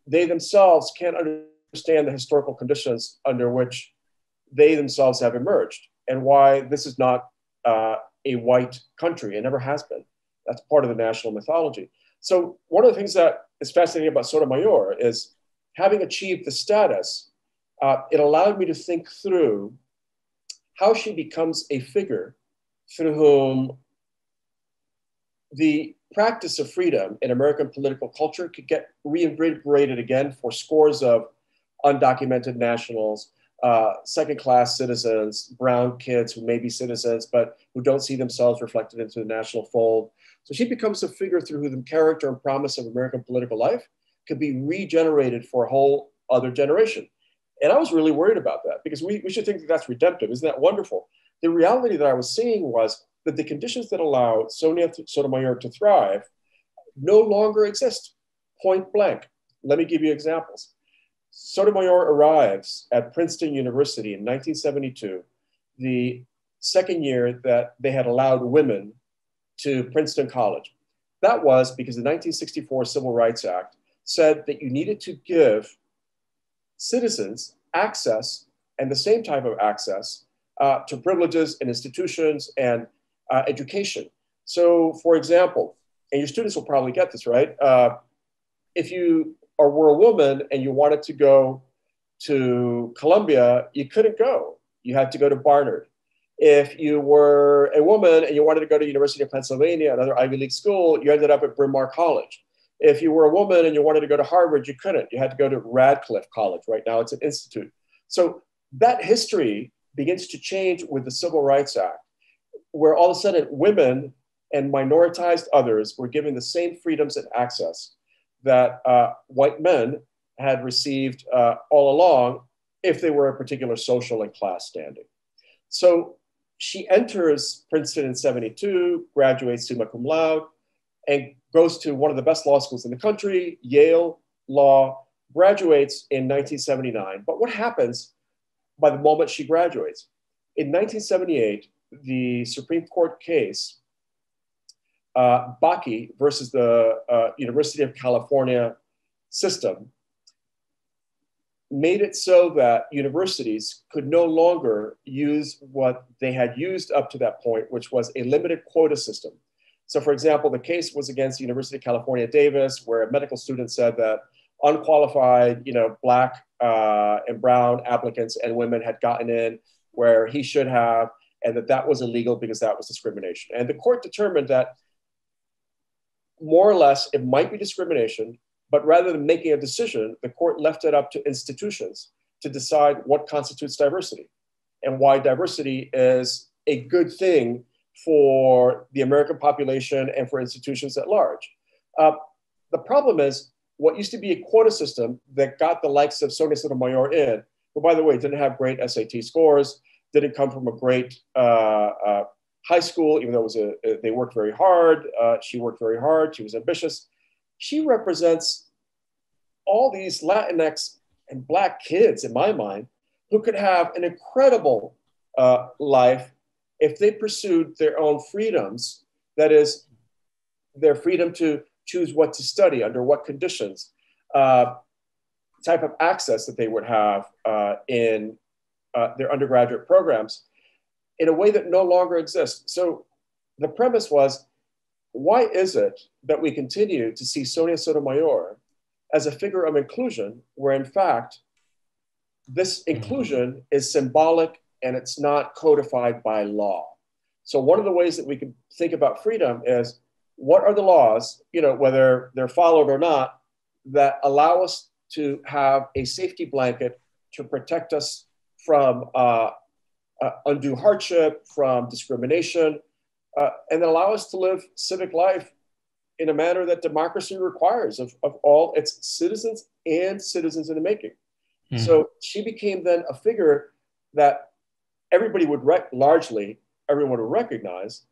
they themselves can't understand the historical conditions under which they themselves have emerged and why this is not a white country. It never has been. That's part of the national mythology. So one of the things that is fascinating about Sotomayor is having achieved the status, it allowed me to think through how she becomes a figure through whom the practice of freedom in American political culture could get reinvigorated again for scores of undocumented nationals, second-class citizens, brown kids who may be citizens, but who don't see themselves reflected into the national fold. So she becomes a figure through whom the character and promise of American political life could be regenerated for a whole other generation. And I was really worried about that because we should think that that's redemptive. Isn't that wonderful? The reality that I was seeing was that the conditions that allow Sonia Sotomayor to thrive no longer exist, point blank. Let me give you examples. Sotomayor arrives at Princeton University in 1972 the second year that they had allowed women to Princeton College. That was because the 1964 Civil Rights Act said that you needed to give citizens access, and the same type of access, to privileges and institutions and education. So, for example, and your students will probably get this, right? If you were a woman and you wanted to go to Columbia, you couldn't go. You had to go to Barnard. If you were a woman and you wanted to go to University of Pennsylvania, another Ivy League school, you ended up at Bryn Mawr College. If you were a woman and you wanted to go to Harvard, you couldn't. You had to go to Radcliffe College. Right now it's an institute. So that history begins to change with the Civil Rights Act, where all of a sudden women and minoritized others were given the same freedoms and access that white men had received all along if they were a particular social and class standing. So she enters Princeton in 72, graduates summa cum laude, and goes to one of the best law schools in the country, Yale Law, graduates in 1979. But what happens by the moment she graduates? In 1978, the Supreme Court case, Buckey versus the University of California system, made it so that universities could no longer use what they had used up to that point, which was a limited quota system. So for example, the case was against the University of California, Davis, where a medical student said that unqualified, Black and brown applicants and women had gotten in where he should have, and that was illegal because that was discrimination. And the court determined that more or less it might be discrimination, but rather than making a decision, the court left it up to institutions to decide what constitutes diversity and why diversity is a good thing for the American population and for institutions at large. The problem is what used to be a quota system that got the likes of Sonia Sotomayor in, who, by the way, didn't have great SAT scores, didn't come from a great high school, even though they worked very hard. She worked very hard. She was ambitious. She represents all these Latinx and Black kids, in my mind, who could have an incredible life if they pursued their own freedoms. That is, their freedom to choose what to study, under what conditions, type of access that they would have in their undergraduate programs in a way that no longer exists. So the premise was, why is it that we continue to see Sonia Sotomayor as a figure of inclusion, where in fact, this inclusion is symbolic and it's not codified by law? So one of the ways that we can think about freedom is, what are the laws, whether they're followed or not, that allow us to have a safety blanket to protect us from undue hardship, from discrimination, and allow us to live civic life in a manner that democracy requires of all its citizens and citizens in the making. Mm-hmm. So she became then a figure that everybody would largely everyone would recognize,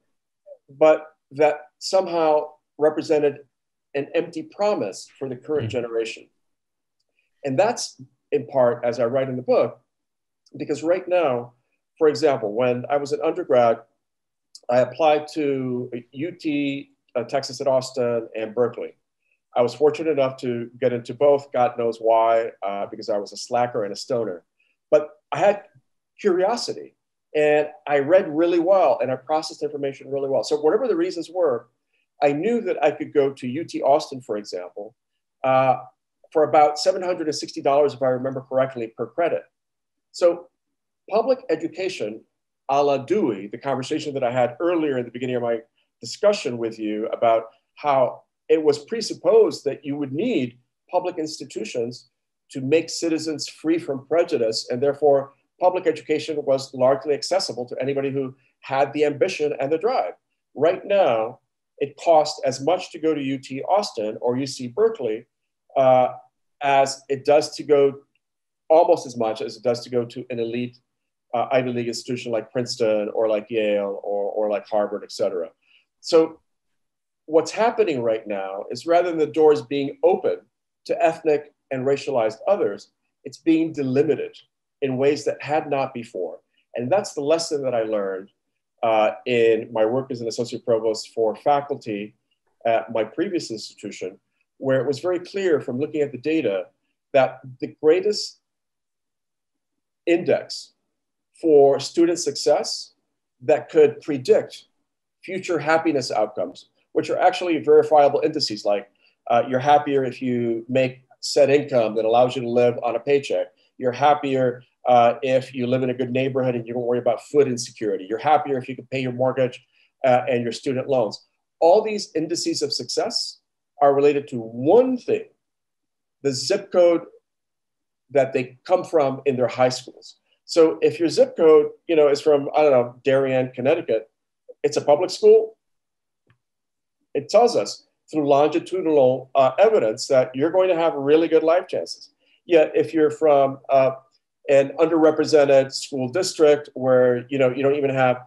but that somehow represented an empty promise for the current mm-hmm. generation. And that's in part, as I write in the book, because right now, for example, when I was an undergrad, I applied to UT, Texas at Austin, and Berkeley. I was fortunate enough to get into both, God knows why, because I was a slacker and a stoner. But I had curiosity, and I read really well, and I processed information really well. So whatever the reasons were, I knew that I could go to UT Austin, for example, for about $760, if I remember correctly, per credit. So public education, a la Dewey, the conversation that I had earlier in the beginning of my discussion with you about how it was presupposed that you would need public institutions to make citizens free from prejudice, and therefore public education was largely accessible to anybody who had the ambition and the drive. Right now, it costs as much to go to UT Austin or UC Berkeley as it does to go, almost as much as it does to go to an elite Ivy League institution like Princeton or like Yale or like Harvard, et cetera. So what's happening right now is, rather than the doors being open to ethnic and racialized others, it's being delimited in ways that had not before. And that's the lesson that I learned in my work as an associate provost for faculty at my previous institution, where it was very clear from looking at the data that the greatest index for student success that could predict future happiness outcomes, which are actually verifiable indices, like you're happier if you make set income that allows you to live on a paycheck. You're happier if you live in a good neighborhood and you don't worry about food insecurity. You're happier if you can pay your mortgage and your student loans. All these indices of success are related to one thing: the zip code that they come from in their high schools. So if your zip code, is from, I don't know, Darien, Connecticut, it's a public school. It tells us through longitudinal evidence that you're going to have really good life chances. Yet if you're from an underrepresented school district where you don't even have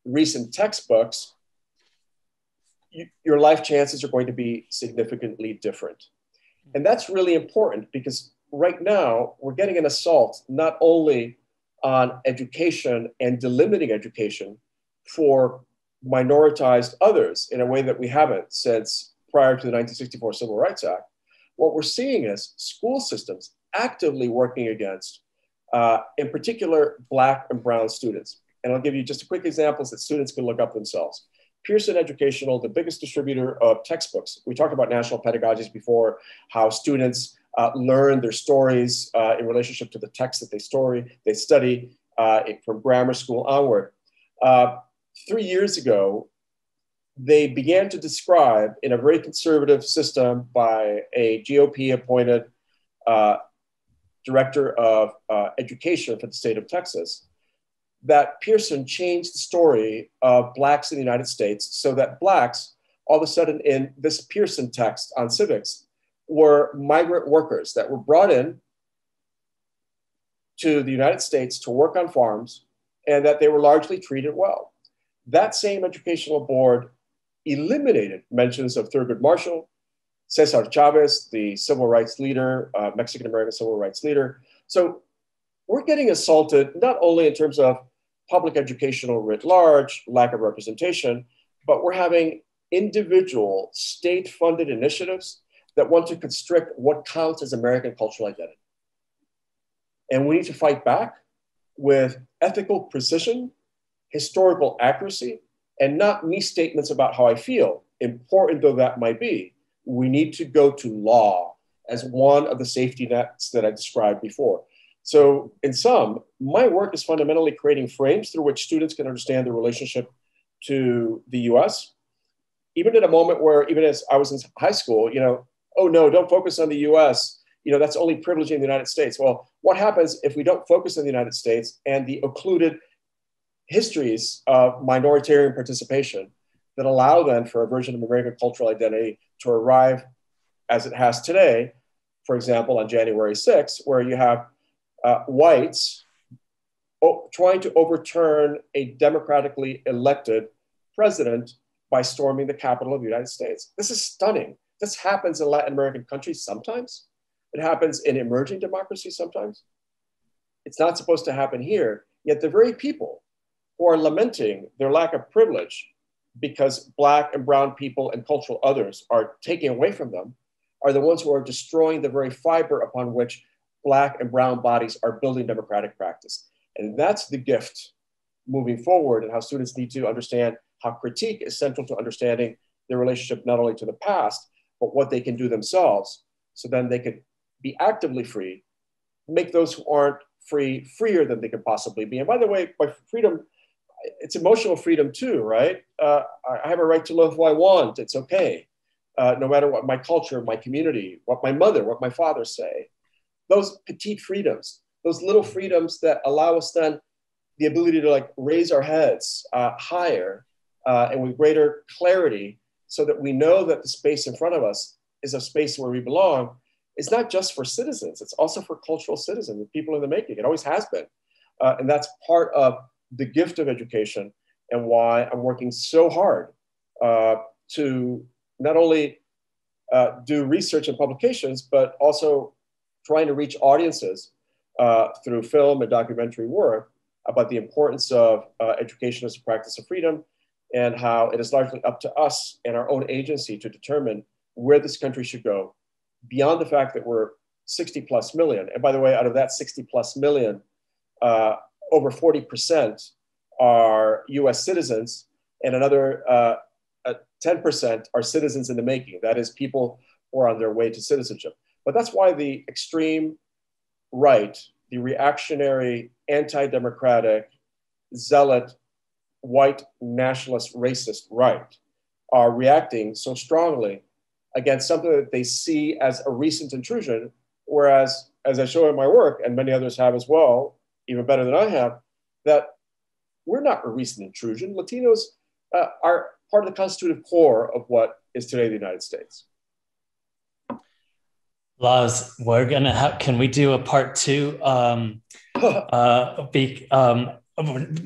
recent textbooks, your life chances are going to be significantly different. And that's really important because right now we're getting an assault not only on education and delimiting education for minoritized others in a way that we haven't since prior to the 1964 Civil Rights Act. What we're seeing is school systems actively working against, in particular, Black and brown students. And I'll give you just a quick examples that students can look up themselves. Pearson Educational, the biggest distributor of textbooks. We talked about national pedagogies before, how students learn their stories in relationship to the text that they study from grammar school onward. 3 years ago, they began to describe in a very conservative system by a GOP appointed director of education for the state of Texas, that Pearson changed the story of Blacks in the United States so that Blacks, all of a sudden in this Pearson text on civics, were migrant workers that were brought in to the United States to work on farms, and that they were largely treated well. That same educational board eliminated mentions of Thurgood Marshall, Cesar Chavez, the civil rights leader, Mexican-American civil rights leader. So we're getting assaulted not only in terms of public educational writ large, lack of representation, but we're having individual state-funded initiatives that want to constrict what counts as American cultural identity. And we need to fight back with ethical precision, historical accuracy, and not misstatements about how I feel, important though that might be. We need to go to law as one of the safety nets that I described before. So in sum, my work is fundamentally creating frames through which students can understand the relationship to the US. Even at a moment where, even as I was in high school, oh no, don't focus on the US, that's only privileging the United States. Well, what happens if we don't focus on the United States and the occluded histories of minoritarian participation that allow then for a version of American cultural identity to arrive as it has today, for example, on January 6th, where you have whites trying to overturn a democratically elected president by storming the Capitol of the United States. This is stunning. This happens in Latin American countries sometimes. It happens in emerging democracies sometimes. It's not supposed to happen here, yet the very people who are lamenting their lack of privilege because Black and brown people and cultural others are taken away from them are the ones who are destroying the very fiber upon which Black and brown bodies are building democratic practice. And that's the gift moving forward, and how students need to understand how critique is central to understanding their relationship not only to the past, but what they can do themselves. So then they could be actively free, make those who aren't free freer than they could possibly be. And by the way, by freedom, it's emotional freedom too, right? I have a right to live who I want. It's okay. No matter what my culture, my community, what my mother, what my father say. Those petite freedoms, those little freedoms that allow us then the ability to raise our heads higher and with greater clarity, so that we know that the space in front of us is a space where we belong. It's not just for citizens, it's also for cultural citizens, the people in the making. It always has been. And that's part of the gift of education, and why I'm working so hard to not only do research and publications, but also trying to reach audiences through film and documentary work about the importance of education as a practice of freedom, and how it is largely up to us and our own agency to determine where this country should go, beyond the fact that we're 60 plus million. And by the way, out of that 60 plus million, over 40% are US citizens, and another 10% are citizens in the making. That is, people who are on their way to citizenship. But that's why the extreme right, the reactionary, anti-democratic, zealot, white, nationalist, racist right are reacting so strongly against something that they see as a recent intrusion, whereas, as I show in my work, and many others have as well, even better than I have, that we're not a recent intrusion. Latinos are part of the constitutive core of what is today the United States. Lazs, we're gonna have, can we do a part two?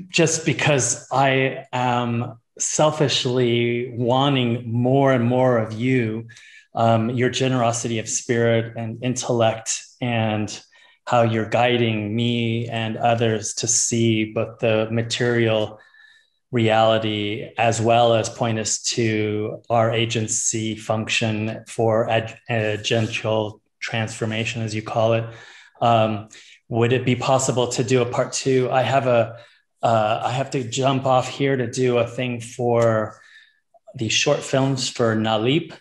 Just because I am selfishly wanting more and more of you, your generosity of spirit and intellect, and how you're guiding me and others to see both the material reality as well as point us to our agency function for agential transformation, as you call it. Would it be possible to do a part two? I have to jump off here to do a thing for the short films for Nalip.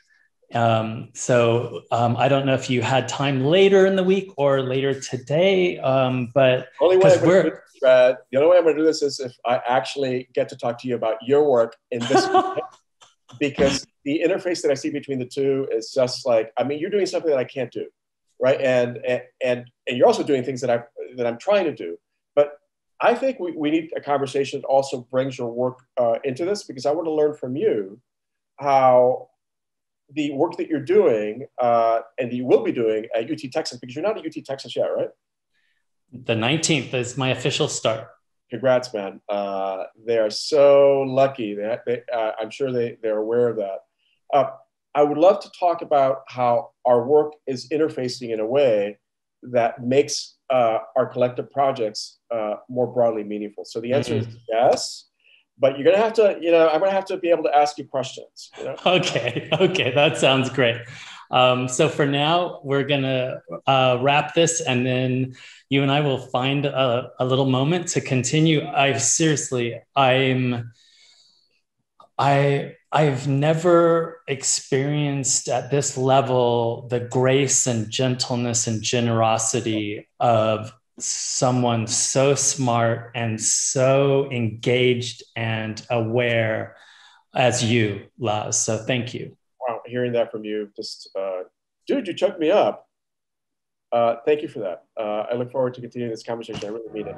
So I don't know if you had time later in the week or later today, but the only way I'm going to do this is if I actually get to talk to you about your work in this because the interface that I see between the two is just like, I mean, you're doing something that I can't do, right? And you're also doing things that I'm trying to do. But I think we need a conversation that also brings your work into this, because I want to learn from you how the work that you're doing and you will be doing at UT Texas, because you're not at UT Texas yet, right? The 19th is my official start. Congrats, man. They are so lucky. I'm sure they're aware of that. I would love to talk about how our work is interfacing in a way that makes our collective projects more broadly meaningful. So the answer is yes. But you're going to have to, I'm going to have to be able to ask you questions. Okay, that sounds great. So for now, we're going to wrap this, and then you and I will find a little moment to continue. I've never experienced at this level the grace and gentleness and generosity of someone so smart and so engaged and aware as you, Lazs. So thank you. Wow, hearing that from you, just, dude, you choked me up. Thank you for that. I look forward to continuing this conversation. I really mean it.